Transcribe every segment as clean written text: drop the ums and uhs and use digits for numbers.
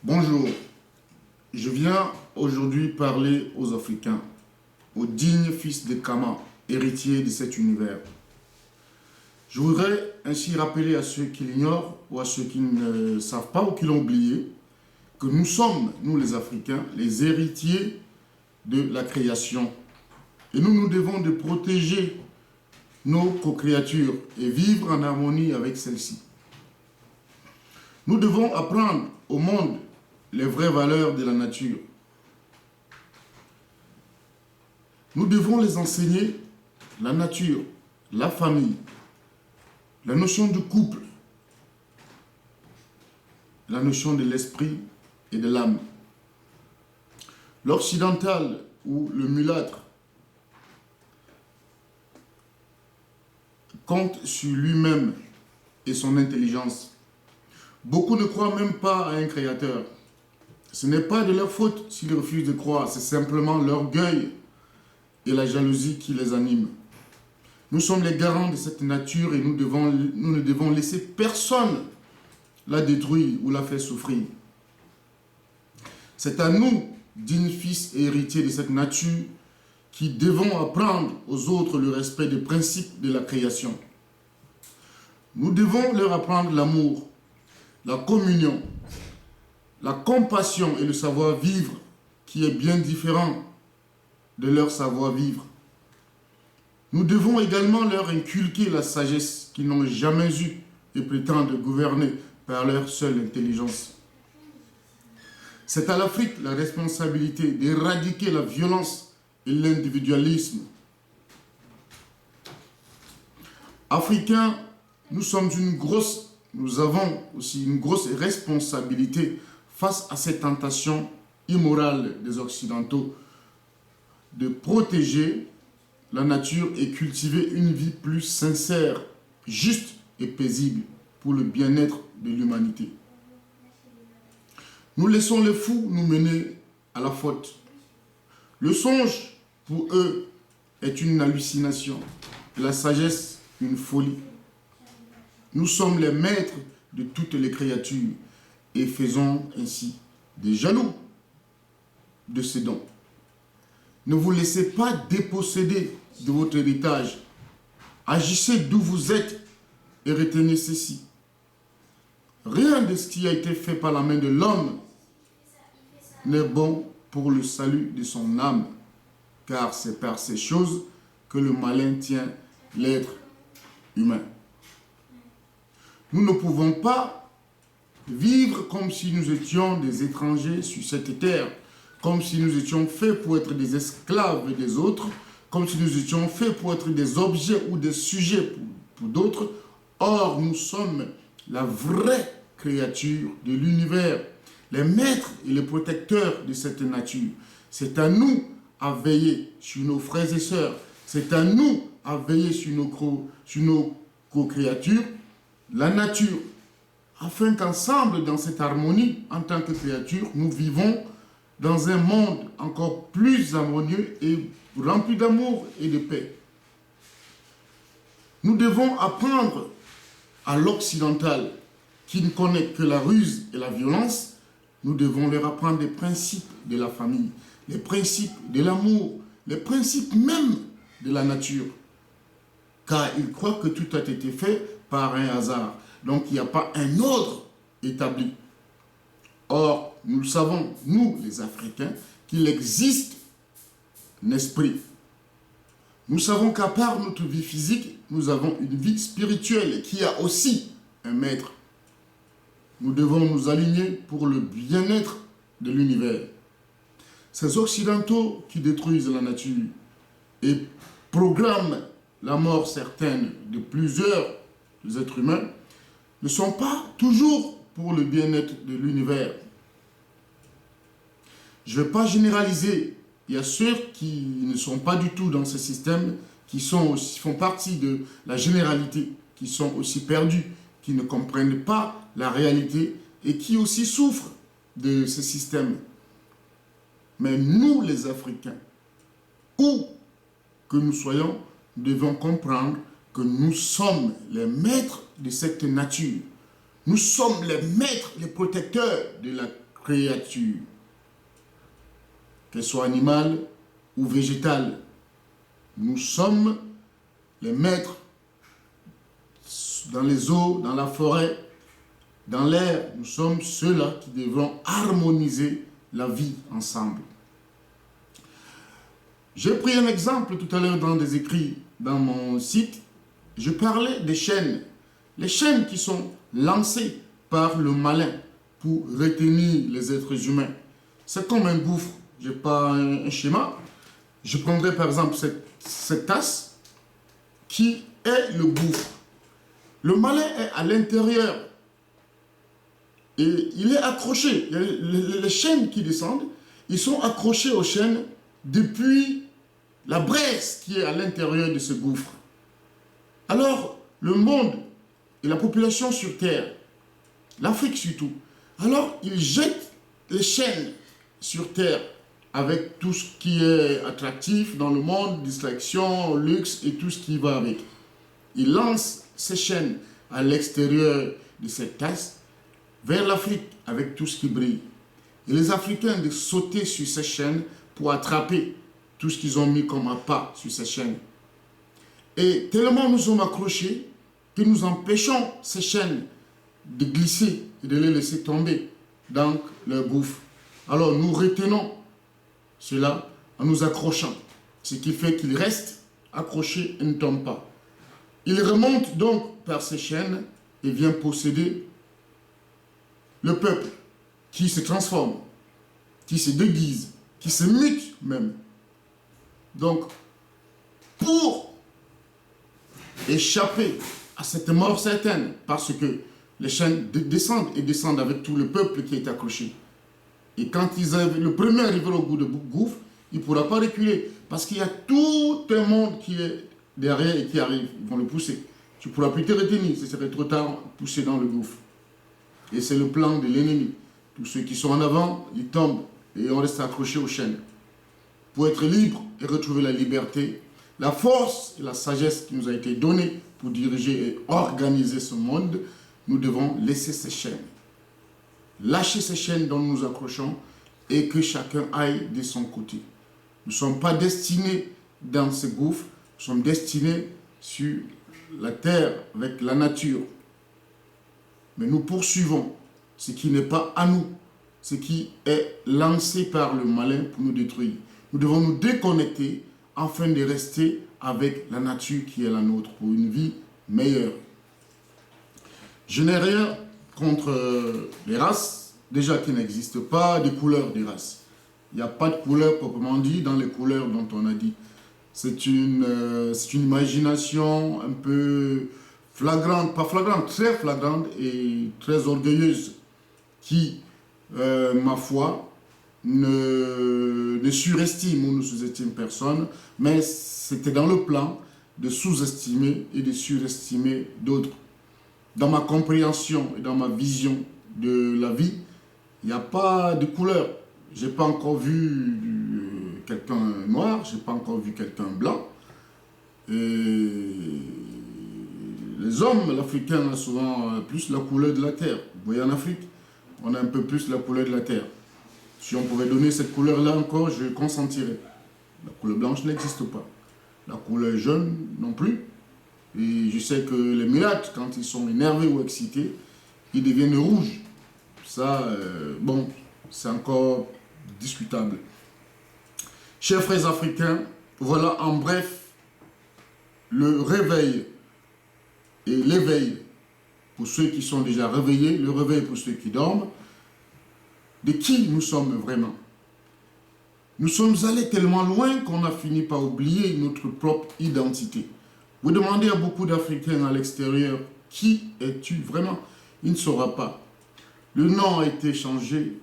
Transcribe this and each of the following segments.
Bonjour, je viens aujourd'hui parler aux Africains, aux dignes fils de Kama, héritiers de cet univers. Je voudrais ainsi rappeler à ceux qui l'ignorent ou à ceux qui ne savent pas ou qui l'ont oublié, que nous sommes, nous les Africains, les héritiers de la création. Et nous devons de protéger nos co-créatures et vivre en harmonie avec celles-ci. Nous devons apprendre au monde les vraies valeurs de la nature. Nous devons les enseigner la nature, la famille, la notion de couple, la notion de l'esprit et de l'âme. L'occidental ou le mulâtre compte sur lui-même et son intelligence. Beaucoup ne croient même pas à un créateur. Ce n'est pas de leur faute s'ils refusent de croire, c'est simplement l'orgueil et la jalousie qui les animent. Nous sommes les garants de cette nature et nous ne devons laisser personne la détruire ou la faire souffrir. C'est à nous, dignes fils et héritiers de cette nature, qui devons apprendre aux autres le respect des principes de la création. Nous devons leur apprendre l'amour, la communion, la compassion et le savoir-vivre qui est bien différent de leur savoir-vivre. Nous devons également leur inculquer la sagesse qu'ils n'ont jamais eue et prétendent gouverner par leur seule intelligence. C'est à l'Afrique la responsabilité d'éradiquer la violence et l'individualisme. Africains, nous avons aussi une grosse responsabilité face à ces tentations immorales des Occidentaux de protéger la nature et cultiver une vie plus sincère, juste et paisible pour le bien-être de l'humanité. Nous laissons les fous nous mener à la faute. Le songe, pour eux, est une hallucination, la sagesse, une folie. Nous sommes les maîtres de toutes les créatures et faisons ainsi des jaloux de ces dons. Ne vous laissez pas déposséder de votre héritage. Agissez d'où vous êtes et retenez ceci. Rien de ce qui a été fait par la main de l'homme n'est bon pour le salut de son âme, car c'est par ces choses que le malin tient l'être humain. Nous ne pouvons pas vivre comme si nous étions des étrangers sur cette terre, comme si nous étions faits pour être des esclaves des autres, comme si nous étions faits pour être des objets ou des sujets pour d'autres. Or, nous sommes la vraie créature de l'univers, les maîtres et les protecteurs de cette nature. C'est à nous à veiller sur nos frères et sœurs. C'est à nous à veiller sur nos co-créatures, la nature, afin qu'ensemble, dans cette harmonie, en tant que créature, nous vivons dans un monde encore plus harmonieux et rempli d'amour et de paix. Nous devons apprendre à l'occidental, qui ne connaît que la ruse et la violence, nous devons leur apprendre les principes de la famille, les principes de l'amour, les principes même de la nature. Car ils croient que tout a été fait par un hasard. Donc il n'y a pas un ordre établi. Or, nous le savons, nous les Africains, qu'il existe un esprit. Nous savons qu'à part notre vie physique, nous avons une vie spirituelle qui a aussi un maître. Nous devons nous aligner pour le bien-être de l'univers. Ces Occidentaux qui détruisent la nature et proclament la mort certaine de plusieurs êtres humains ne sont pas toujours pour le bien-être de l'univers. Je ne vais pas généraliser. Il y a ceux qui ne sont pas du tout dans ce système, qui font partie de la généralité, qui sont aussi perdus, qui ne comprennent pas la réalité et qui aussi souffrent de ce système. Mais nous, les Africains, où que nous soyons, devons comprendre que nous sommes les maîtres de cette nature. Nous sommes les maîtres, les protecteurs de la créature, qu'elle soit animale ou végétale. Nous sommes les maîtres dans les eaux, dans la forêt, dans l'air. Nous sommes ceux-là qui devront harmoniser la vie ensemble. J'ai pris un exemple tout à l'heure dans des écrits dans mon site. Je parlais des chaînes. Les chaînes qui sont lancées par le malin pour retenir les êtres humains. C'est comme un gouffre. Je n'ai pas un schéma. Je prendrai par exemple cette tasse qui est le gouffre. Le malin est à l'intérieur et il est accroché. Les chaînes qui descendent, ils sont accrochés aux chaînes depuis la braise qui est à l'intérieur de ce gouffre. Alors, le monde et la population sur Terre, l'Afrique surtout, alors ils jettent les chaînes sur Terre avec tout ce qui est attractif dans le monde, distraction, luxe et tout ce qui va avec. Ils lancent ces chaînes à l'extérieur de cette tasse vers l'Afrique avec tout ce qui brille. Et les Africains de sauter sur ces chaînes pour attraper tout ce qu'ils ont mis comme appât sur ces chaînes. Et tellement nous sommes accrochés que nous empêchons ces chaînes de glisser et de les laisser tomber dans leur gouffre. Alors nous retenons cela en nous accrochant, ce qui fait qu'ils restent accrochés et ne tombent pas. Ils remontent donc par ces chaînes et viennent posséder le peuple qui se transforme, qui se déguise, qui se mute même. Donc, pour échapper à cette mort certaine, parce que les chaînes descendent et descendent avec tout le peuple qui est accroché. Et quand le premier arrivera au bout de gouffre, il ne pourra pas reculer, parce qu'il y a tout un monde qui est derrière et qui arrive. Ils vont le pousser. Tu ne pourras plus te retenir, ce serait trop tard, pousser dans le gouffre. Et c'est le plan de l'ennemi. Tous ceux qui sont en avant, ils tombent et on reste accrochés aux chaînes. Pour être libre et retrouver la liberté, la force et la sagesse qui nous a été donnée pour diriger et organiser ce monde, nous devons laisser ces chaînes. Lâcher ces chaînes dont nous nous accrochons et que chacun aille de son côté. Nous ne sommes pas destinés dans ce gouffre, nous sommes destinés sur la terre avec la nature. Mais nous poursuivons ce qui n'est pas à nous, ce qui est lancé par le malin pour nous détruire. Nous devons nous déconnecter afin de rester avec la nature qui est la nôtre pour une vie meilleure. Je n'ai rien contre les races, déjà qui n'existent pas, des couleurs des races. Il n'y a pas de couleur proprement dit dans les couleurs dont on a dit. C'est une imagination un peu flagrante, pas flagrante, très flagrante et très orgueilleuse qui, ma foi, ne surestime ou ne sous-estime personne, mais c'était dans le plan de sous-estimer et de surestimer d'autres. Dans ma compréhension et dans ma vision de la vie, il n'y a pas de couleur. Je n'ai pas encore vu quelqu'un noir, je n'ai pas encore vu quelqu'un blanc. Et les hommes, l'Africain a souvent plus la couleur de la terre. Vous voyez, en Afrique, on a un peu plus la couleur de la terre. Si on pouvait donner cette couleur-là encore, je consentirais. La couleur blanche n'existe pas. La couleur jaune non plus. Et je sais que les mulattes, quand ils sont énervés ou excités, ils deviennent rouges. Ça, bon, c'est encore discutable. Chers frères africains, voilà en bref le réveil et l'éveil pour ceux qui sont déjà réveillés, le réveil pour ceux qui dorment, de qui nous sommes vraiment. Nous sommes allés tellement loin qu'on a fini par oublier notre propre identité. Vous demandez à beaucoup d'Africains à l'extérieur, qui es-tu vraiment? Il ne saura pas. Le nom a été changé,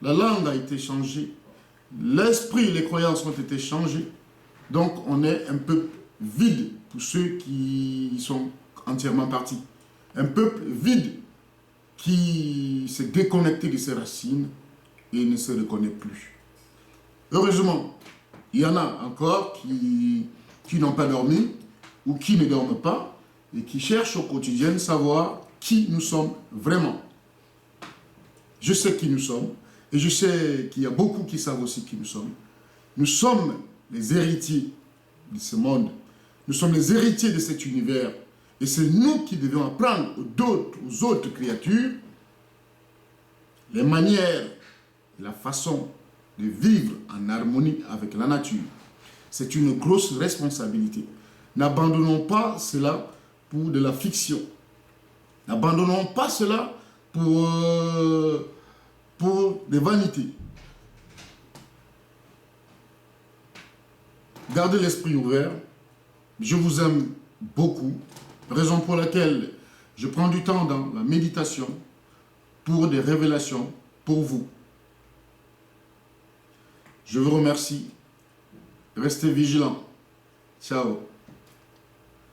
la langue a été changée, l'esprit, les croyances ont été changées. Donc on est un peuple vide pour ceux qui sont entièrement partis. Un peuple vide qui s'est déconnecté de ses racines et ne se reconnaît plus. Heureusement, il y en a encore qui n'ont pas dormi ou qui ne dorment pas et qui cherchent au quotidien de savoir qui nous sommes vraiment. Je sais qui nous sommes Et je sais qu'il y a beaucoup qui savent aussi qui nous sommes. Nous sommes les héritiers de ce monde. Nous sommes les héritiers de cet univers. Et c'est nous qui devons apprendre aux autres créatures les manières et la façon de vivre en harmonie avec la nature. C'est une grosse responsabilité. N'abandonnons pas cela pour de la fiction. N'abandonnons pas cela pour des vanités. Gardez l'esprit ouvert. Je vous aime beaucoup. Raison pour laquelle je prends du temps dans la méditation pour des révélations pour vous. Je vous remercie. Restez vigilants. Ciao.